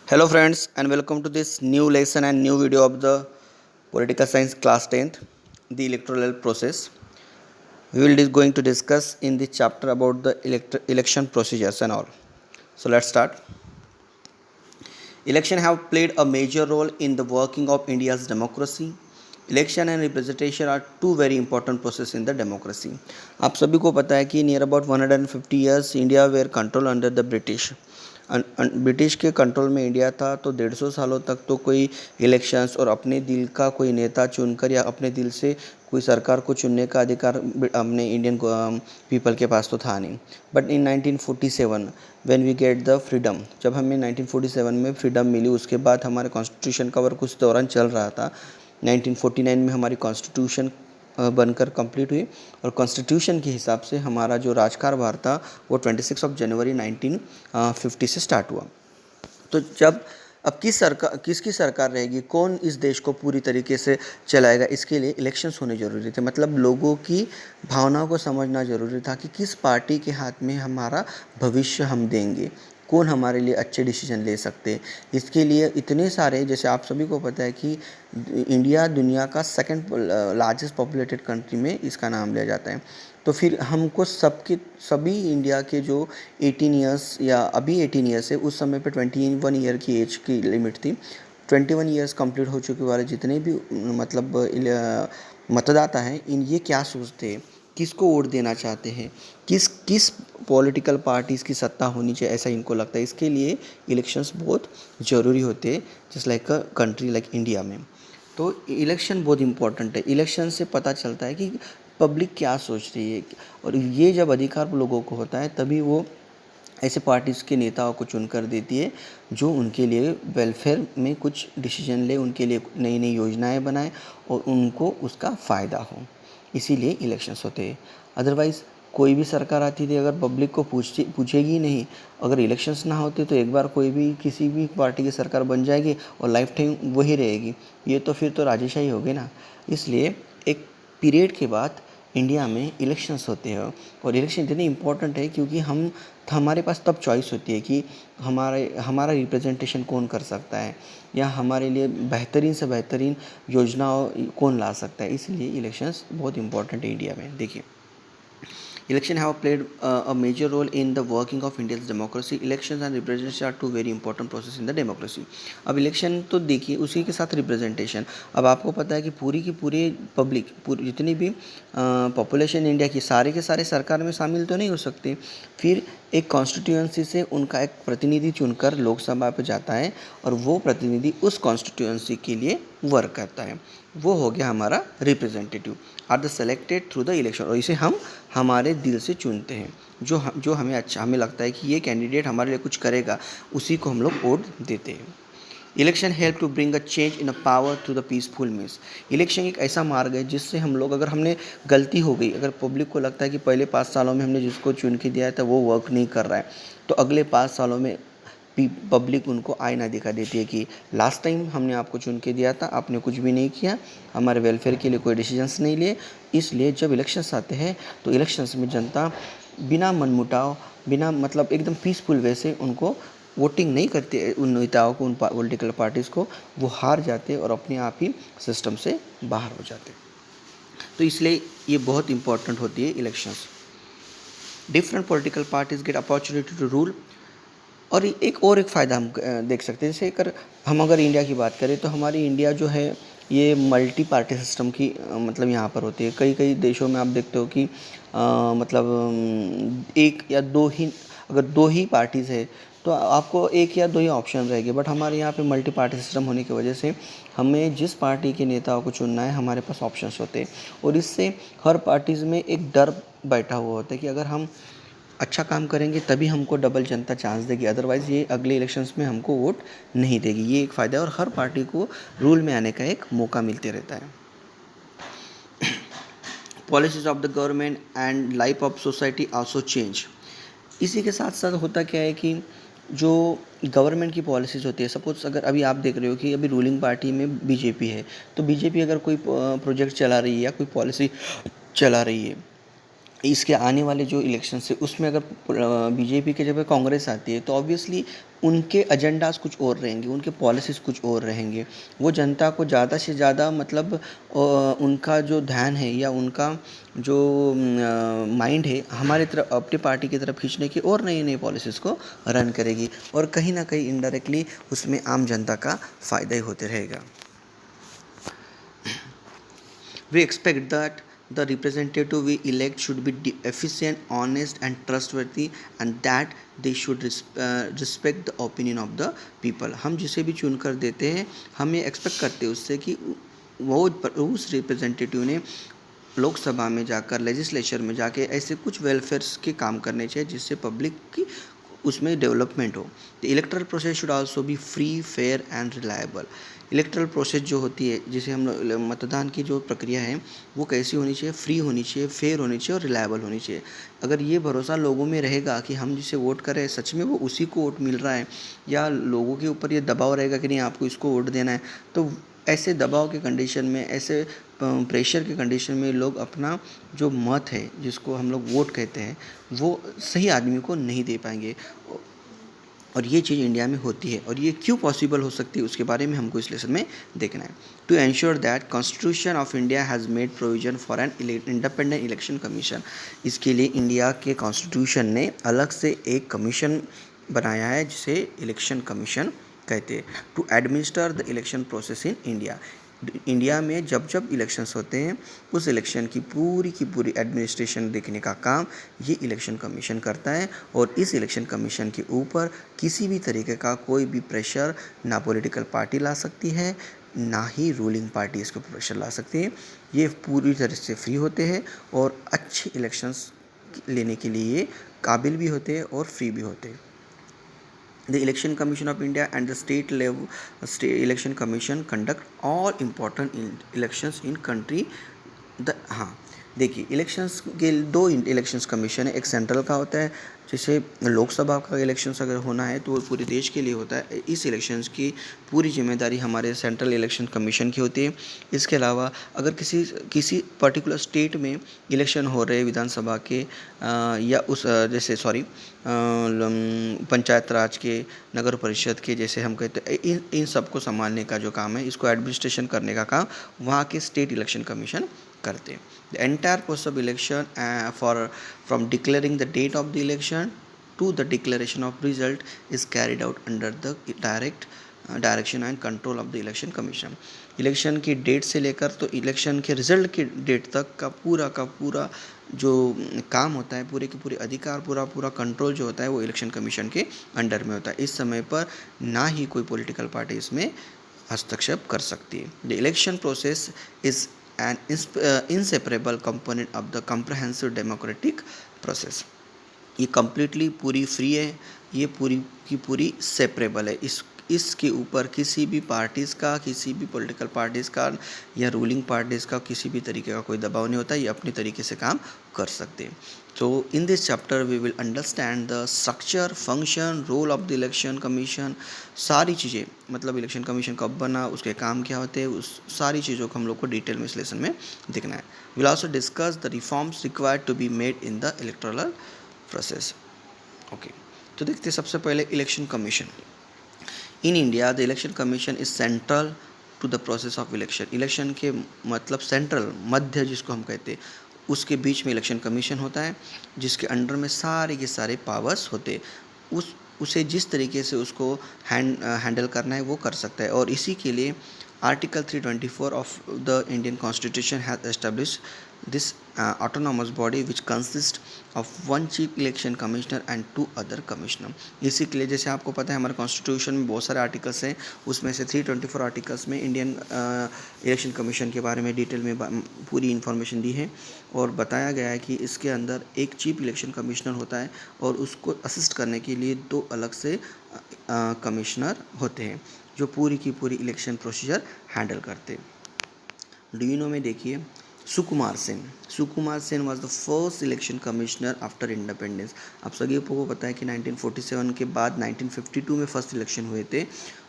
Hello friends and welcome to this new lesson and new video of the political science class 10th, the electoral process. We will be going to discuss in the chapter about the election procedures and all. So let's start. Election have played a major role in the working of India's democracy. Election and representation are two very important process in the democracy. आप सभी को पता है कि near about 150 years India were control under the British. British के control में India था, तो 150 सालों तक तो कोई इलेक्शंस और अपने दिल का कोई नेता चुनकर या अपने दिल से कोई सरकार को चुनने का अधिकार अपने इंडियन पीपल के पास तो था नहीं. But in 1947 when we get the freedom, जब हमें 1947 में फ्रीडम मिली, उसके बाद हमारे कॉन्स्टिट्यूशन का वर्क उस दौरान चल रहा था. 1949 में हमारी कॉन्स्टिट्यूशन बनकर कंप्लीट हुई और कॉन्स्टिट्यूशन के हिसाब से हमारा जो राजकारभार था वो 26 जनवरी 1950 से स्टार्ट हुआ. तो जब अब किसकी सरकार रहेगी, कौन इस देश को पूरी तरीके से चलाएगा, इसके लिए इलेक्शंस होने ज़रूरी थे. मतलब लोगों की भावनाओं को समझना ज़रूरी था कि किस पार्टी के हाथ में हमारा भविष्य हम देंगे, कौन हमारे लिए अच्छे डिसीजन ले सकते हैं. इसके लिए इतने सारे, जैसे आप सभी को पता है कि इंडिया दुनिया का सेकंड लार्जेस्ट पॉपुलेटेड कंट्री में इसका नाम लिया जाता है. तो फिर हमको सभी इंडिया के जो 18 ईयर्स या अभी 18 ईयर्स है, उस समय पे 21 ईयर की एज की लिमिट थी. 21 ईयर्स कंप्लीट हो चुके वाले जितने भी मतलब मतदाता हैं, इन ये क्या सोचते हैं, किसको वोट देना चाहते हैं, किस पॉलिटिकल पार्टीज़ की सत्ता होनी चाहिए, ऐसा इनको लगता है. इसके लिए इलेक्शंस बहुत ज़रूरी होते हैं, just like a country like India में. तो इलेक्शन बहुत इंपॉर्टेंट है. इलेक्शन से पता चलता है कि पब्लिक क्या सोच रही है, और ये जब अधिकार लोगों को होता है तभी वो ऐसे पार्टीज़ के नेताओं को चुनकर देती है जो उनके लिए वेलफेयर में कुछ डिसीजन ले, उनके लिए नई नई योजनाएं बनाए और उनको उसका फ़ायदा हो. इसीलिए इलेक्शंस होते हैं. अदरवाइज़ कोई भी सरकार आती थी, अगर पब्लिक को पूछेगी नहीं, अगर इलेक्शंस ना होते तो एक बार कोई भी किसी भी पार्टी की सरकार बन जाएगी और लाइफ टाइम वही रहेगी. ये तो फिर तो राजेशाही हो गई ना. इसलिए एक पीरियड के बाद इंडिया में इलेक्शंस होते हैं, और इलेक्शन इतने इम्पोर्टेंट है क्योंकि हमारे पास तब चॉइस होती है कि हमारा रिप्रेजेंटेशन कौन कर सकता है या हमारे लिए बेहतरीन से बेहतरीन योजनाओं कौन ला सकता है. इसलिए इलेक्शंस बहुत इंपॉर्टेंट है इंडिया में. देखिए, Election have played a major role in the working of India's democracy. Elections and representation are two very important process in the democracy. अब इलेक्शन तो देखिए, उसी के साथ रिप्रेजेंटेशन. अब आपको पता है कि पूरी की पूरी पब्लिक, पूरी जितनी भी पॉपुलेशन इंडिया की, सारे के सारे सरकार में शामिल तो नहीं हो सकते. फिर एक कॉन्स्टिट्यूएंसी से उनका एक प्रतिनिधि चुनकर लोकसभा पर जाता है और वो प्रतिनिधि उस कॉन्स्टिट्यूएंसी के लिए वर्क करता है. वो हो गया हमारा representative. Are the selected through the election, और इसे हम हमारे दिल से चुनते हैं. जो हमें लगता है कि ये कैंडिडेट हमारे लिए कुछ करेगा, उसी को हम लोग वोट देते हैं. Election help to bring a change in a power through the peaceful means. Election एक ऐसा मार्ग है जिससे हम लोग, अगर हमने गलती हो गई, अगर पब्लिक को लगता है कि पहले 5 सालों में हमने जिसको चुन के दिया था वो वर्क नहीं कर रहा है, तो अगले 5 सालों में पब्लिक उनको आईना दिखा देती है कि लास्ट टाइम हमने आपको चुन के दिया था, आपने कुछ भी नहीं किया, हमारे वेलफेयर के लिए कोई डिसीजंस नहीं लिए. इसलिए जब इलेक्शंस आते हैं तो इलेक्शंस में जनता बिना मनमुटाव, बिना मतलब एकदम पीसफुल वे से उनको वोटिंग नहीं करती है, उन नेताओं को, उन पॉलिटिकल पार्टीज़ को. वो हार जाते और अपने आप ही सिस्टम से बाहर हो जाते. तो इसलिए ये बहुत इंपॉर्टेंट होती है elections. Different political parties get opportunity to rule. और एक फ़ायदा हम देख सकते हैं, जैसे अगर इंडिया की बात करें तो हमारी इंडिया जो है ये मल्टी पार्टी सिस्टम की मतलब यहाँ पर होती है. कई देशों में आप देखते हो कि मतलब एक या दो ही, अगर दो ही पार्टीज़ है तो आपको एक या दो ही ऑप्शन रहेंगे. बट हमारे यहाँ पे मल्टी पार्टी सिस्टम होने की वजह से हमें जिस पार्टी के नेताओं को चुनना है, हमारे पास ऑप्शंस होते हैं. और इससे हर पार्टीज़ में एक डर बैठा हुआ होता है कि अगर हम अच्छा काम करेंगे तभी हमको डबल जनता चांस देगी, अदरवाइज़ ये अगले इलेक्शंस में हमको वोट नहीं देगी. ये एक फ़ायदा है और हर पार्टी को रूल में आने का एक मौका मिलते रहता है. Policies of the government and life of society also change. इसी के साथ साथ होता क्या है कि जो गवर्नमेंट की पॉलिसीज़ होती है, सपोज़ अगर अभी आप देख रहे हो कि अभी रूलिंग पार्टी में बीजेपी है, तो बीजेपी अगर कोई प्रोजेक्ट चला रही है या कोई पॉलिसी चला रही है, इसके आने वाले जो इलेक्शन है उसमें अगर बीजेपी के जगह कांग्रेस आती है तो ऑब्वियसली उनके एजेंडाज कुछ और रहेंगे, उनके पॉलिसीज़ कुछ और रहेंगे। वो जनता को ज़्यादा से ज़्यादा मतलब उनका जो ध्यान है या उनका जो माइंड है हमारी तरफ, अपनी पार्टी की तरफ खींचने की और नई नई पॉलिसीज़ को रन करेगी और कहीं ना कहीं इनडायरेक्टली उसमें आम जनता का फ़ायदा ही होते रहेगा। We expect that the representative we elect should be efficient, honest and trustworthy and that they should respect the opinion of the people। हम जिसे भी चुन कर देते हैं हम ये एक्सपेक्ट करते हैं उससे कि वो उस रिप्रेजेंटेटिव ने लोकसभा में जाकर, लेजिस्लेचर में जाके ऐसे कुछ वेलफेयर्स के काम करने चाहिए जिससे पब्लिक की उसमें डेवलपमेंट हो। The erectile process should also be free, fair and reliable. Erectile process जो होती है, जिसे हम मतदान की जो प्रक्रिया है वो कैसी होनी चाहिए? फ्री होनी चाहिए, फेयर होनी चाहिए और रिलायबल होनी चाहिए। अगर ये भरोसा लोगों में रहेगा कि हम जिसे वोट करें सच में वो उसी को वोट मिल रहा है, या लोगों के ऊपर ये दबाव रहेगा कि नहीं आपको इसको वोट देना है, तो ऐसे दबाव के कंडीशन में, ऐसे प्रेशर के कंडीशन में लोग अपना जो मत है, जिसको हम लोग वोट कहते हैं, वो सही आदमी को नहीं दे पाएंगे। और ये चीज़ इंडिया में होती है और ये क्यों पॉसिबल हो सकती है उसके बारे में हमको इस लेसन में देखना है। To ensure that constitution of India has made provision for an independent election commission. इसके लिए इंडिया के कॉन्स्टिट्यूशन ने अलग से एक कमीशन बनाया है जिसे इलेक्शन कमीशन कहते हैं। To administer the election process in India. India में जब जब इलेक्शंस होते हैं उस इलेक्शन की पूरी एडमिनिस्ट्रेशन देखने का काम ये इलेक्शन कमीशन करता है। और इस इलेक्शन कमीशन के ऊपर किसी भी तरीके का कोई भी प्रेशर ना पॉलिटिकल पार्टी ला सकती है, ना ही रूलिंग पार्टी इसके ऊपर प्रेशर ला सकती है। ये पूरी तरह से फ्री होते हैं और अच्छे इलेक्शंस लेने के लिए काबिल भी होते हैं और फ्री भी होते हैं। The Election Commission of India and the state election commission conduct all important elections in country। हाँ देखिए, इलेक्शंस के दो इलेक्शंस कमीशन है। एक सेंट्रल का होता है, जैसे लोकसभा का इलेक्शंस अगर होना है तो वो पूरे देश के लिए होता है। इस इलेक्शंस की पूरी जिम्मेदारी हमारे सेंट्रल इलेक्शन कमीशन की होती है। इसके अलावा अगर किसी पर्टिकुलर स्टेट में इलेक्शन हो रहे विधानसभा के या उस जैसे पंचायत राज के, नगर परिषद के, जैसे हम कहते हैं, इन सबको संभालने का जो काम है, इसको एडमिनिस्ट्रेशन करने का काम वहाँ के स्टेट इलेक्शन कमीशन करते हैं। The entire process of election from declaring the date of the election to the declaration of result is carried out under the direction and control of the election commission. Election की date से लेकर तो election के result की date तक का पूरा जो काम होता है, पूरे के पूरे अधिकार, पूरा कंट्रोल जो होता है वो इलेक्शन कमीशन के अंडर में होता है। इस समय पर ना ही कोई पॉलिटिकल पार्टी इसमें हस्तक्षेप कर सकती है। The election process is an inseparable component of the comprehensive democratic process। ये कम्प्लीटली पूरी फ्री है, ये पूरी की पूरी सेपरेबल है। इसके ऊपर किसी भी पार्टीज़ का, किसी भी पॉलिटिकल पार्टीज़ का या रूलिंग पार्टीज़ का किसी भी तरीके का कोई दबाव नहीं होता, ये अपने तरीके से काम कर सकते हैं। तो in this chapter we will understand the structure, function, role of the election commission. सारी चीज़ें, मतलब इलेक्शन कमीशन कब बना, उसके काम क्या होते हैं, उस सारी चीज़ों को हम लोग को डिटेल में इस लेसन में देखना है। Will also discuss the reforms required to be made in the electoral process. Okay, तो देखते हैं सबसे पहले election commission. In India the election commission is central to the process of election. Election के मतलब सेंट्रल, मध्य जिसको हम कहते हैं, उसके बीच में इलेक्शन कमीशन होता है जिसके अंडर में सारे के सारे पावर्स होते हैं। उसे जिस तरीके से उसको हैंडल करना है वो कर सकता है। और इसी के लिए article 324 of the Indian constitution has establish this autonomous body which consists of one chief election commissioner and 2 other commissioner। इसी के लिए जैसे आपको पता है हमारे कॉन्स्टिट्यूशन में बहुत सारे आर्टिकल्स हैं, उसमें से 324 आर्टिकल्स में इंडियन इलेक्शन कमीशन के बारे में डिटेल में पूरी इन्फॉर्मेशन दी है और बताया गया है कि इसके अंदर एक चीफ इलेक्शन कमिश्नर होता है और उसको असिस्ट करने के लिए 2 अलग से कमिश्नर होते हैं जो पूरी की पूरी इलेक्शन प्रोसीजर हैंडल करते हैं। डू यू नो में देखिए, Sukumar Sen was the first election commissioner after independence. आप सभी को पता है कि 1947 के बाद 1952 में फर्स्ट इलेक्शन हुए थे।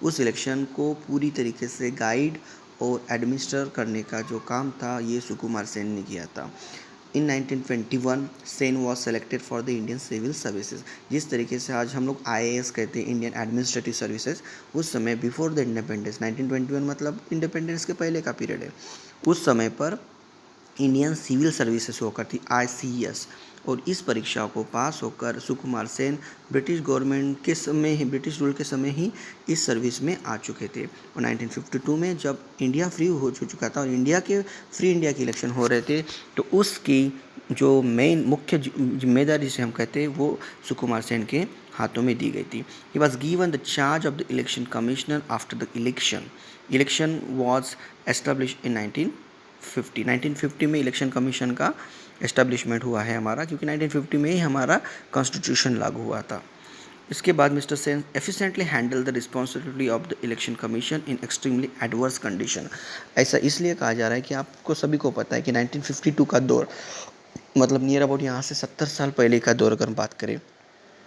उस इलेक्शन को पूरी तरीके से गाइड और एडमिनिस्टर करने का जो काम था ये सुकुमार सेन ने किया था। In 1921 Sen was selected for the Indian civil services. जिस तरीके से आज हम लोग IAS कहते हैं, इंडियन एडमिनिस्ट्रेटिव सर्विसेज, उस समय बिफोर द इंडिपेंडेंस 1921 मतलब इंडिपेंडेंस के पहले का पीरियड है, उस समय पर इंडियन सिविल सर्विसेज हुआ करती ICS, और इस परीक्षा को पास होकर सुकुमार सेन ब्रिटिश गवर्नमेंट के समय ही, ब्रिटिश रूल के समय ही इस सर्विस में आ चुके थे। और 1952 में जब इंडिया फ्री हो चुका था और इंडिया के फ्री इंडिया के इलेक्शन हो रहे थे, तो उसकी जो मेन मुख्य जिम्मेदारी जिसे हम कहते हैं वो सुकुमार सेन के हाथों में दी गई थी। He was given the charge of the election commissioner after the election was establish in 1950 में इलेक्शन कमीशन का एस्टेब्लिशमेंट हुआ है हमारा, क्योंकि 1950 में ही हमारा कॉन्स्टिट्यूशन लागू हुआ था। इसके बाद mister Sen efficiently handle the responsibility of the election commission in extremely adverse condition. ऐसा इसलिए कहा जा रहा है कि आपको सभी को पता है कि 1952 का दौर मतलब नियर अबाउट यहाँ से 70 साल पहले का दौर अगर हम बात करें,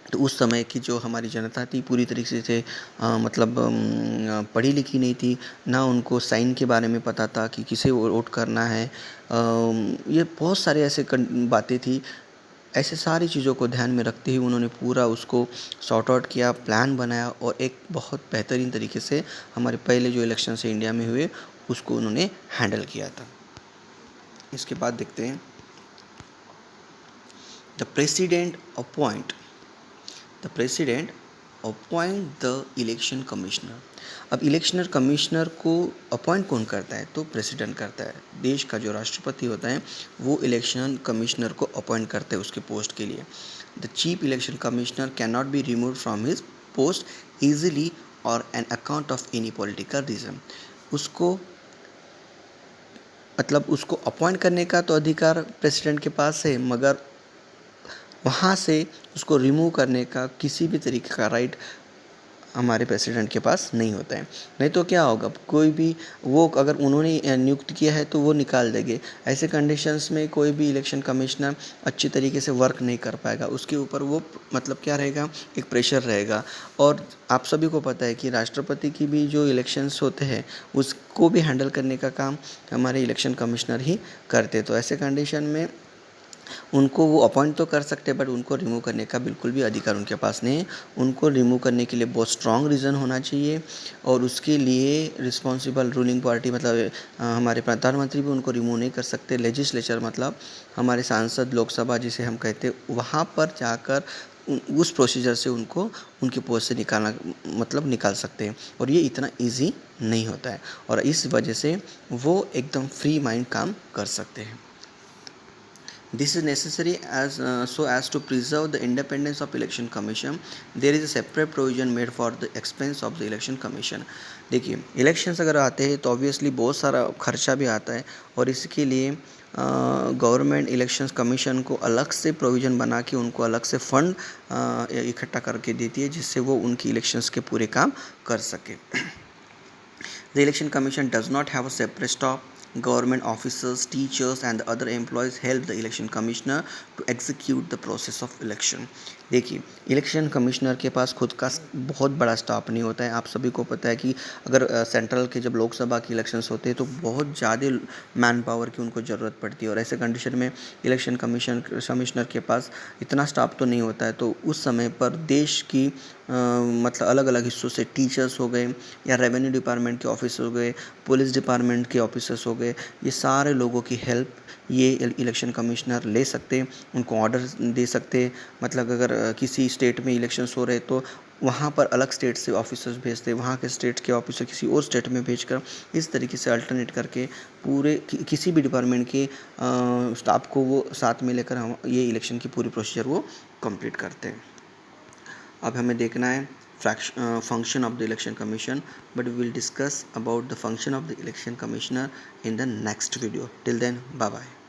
तो उस समय की जो हमारी जनता थी पूरी तरीके से पढ़ी लिखी नहीं थी, ना उनको साइन के बारे में पता था कि किसे वोट करना है। ये बहुत सारे ऐसे बातें थी। ऐसे सारी चीज़ों को ध्यान में रखते हुए उन्होंने पूरा उसको सॉर्ट आउट किया, प्लान बनाया और एक बहुत बेहतरीन तरीके से हमारे पहले जो इलेक्शन से इंडिया में हुए उसको उन्होंने हैंडल किया था। इसके बाद देखते हैं the president appoint the election commissioner. अब इलेक्शनर कमिश्नर को अपॉइंट कौन करता है? तो प्रेसिडेंट करता है। देश का जो राष्ट्रपति होता है वो इलेक्शन कमिश्नर को अपॉइंट करते हैं उसके पोस्ट के लिए। The chief election commissioner can not be removed from his post easily और an account of any political reason. उसको अपॉइंट करने का तो अधिकार प्रेसिडेंट के पास है, मगर वहाँ से उसको रिमूव करने का किसी भी तरीके का राइट हमारे प्रेसिडेंट के पास नहीं होता है। नहीं तो क्या होगा, कोई भी वो अगर उन्होंने नियुक्त किया है तो वो निकाल देंगे। ऐसे कंडीशंस में कोई भी इलेक्शन कमिश्नर अच्छी तरीके से वर्क नहीं कर पाएगा, उसके ऊपर वो क्या रहेगा, एक प्रेशर रहेगा। और आप सभी को पता है कि राष्ट्रपति की भी जो इलेक्शंस होते हैं उसको भी हैंडल करने का काम हमारे इलेक्शन कमिश्नर ही करते। तो ऐसे कंडीशन में उनको वो अपॉइंट तो कर सकते हैं, बट उनको रिमूव करने का बिल्कुल भी अधिकार उनके पास नहीं है। उनको रिमूव करने के लिए बहुत स्ट्रॉन्ग रीज़न होना चाहिए, और उसके लिए रिस्पॉन्सिबल रूलिंग पार्टी हमारे प्रधानमंत्री भी उनको रिमूव नहीं कर सकते। लेजिस्लेचर हमारे सांसद, लोकसभा जिसे हम कहते हैं, वहाँ पर जाकर उस प्रोसीजर से उनको उनके पोस्ट से निकाल सकते हैं। और ये इतना ईजी नहीं होता है, और इस वजह से वो एकदम फ्री माइंड काम कर सकते हैं। This is necessary so as to preserve the independence of election commission. There is a separate provision made for the expense of the election commission. देखिए, इलेक्शंस अगर आते हैं तो ऑब्वियसली बहुत सारा खर्चा भी आता है, और इसके लिए गवर्नमेंट इलेक्शंस कमीशन को अलग से प्रोविज़न बना के उनको अलग से फंड इकट्ठा करके देती है, जिससे वो उनकी इलेक्शंस के पूरे काम कर सके। The election commission does not have a separate staff. Government officers, teachers and the other employees help the election commissioner to execute the process of election. देखिए, इलेक्शन कमिश्नर के पास खुद का बहुत बड़ा स्टाफ नहीं होता है। आप सभी को पता है कि अगर सेंट्रल के जब लोकसभा के इलेक्शंस होते हैं तो बहुत ज़्यादा मैन पावर की उनको ज़रूरत पड़ती है, और ऐसे कंडीशन में इलेक्शन कमिश्नर के पास इतना स्टाफ तो नहीं होता है। तो उस समय पर देश की अलग अलग हिस्सों से टीचर्स हो गए, या रेवेन्यू डिपार्टमेंट के ऑफिसर हो गए, पुलिस डिपार्टमेंट के ऑफिसर्स हो गए, ये सारे लोगों की हेल्प ये इलेक्शन कमिश्नर ले सकते, उनको ऑर्डर दे सकते। अगर किसी स्टेट में इलेक्शंस हो रहे तो वहाँ पर अलग स्टेट से ऑफिसर्स भेजते, वहाँ के स्टेट के ऑफिसर किसी और स्टेट में भेजकर इस तरीके से अल्टरनेट करके पूरे किसी भी डिपार्टमेंट के स्टाफ को वो साथ में लेकर हम ये इलेक्शन की पूरी प्रोसीजर वो कंप्लीट करते हैं। अब हमें देखना है function of the election commission, but we will discuss about the function of the election commissioner in the next video. Till then, bye bye.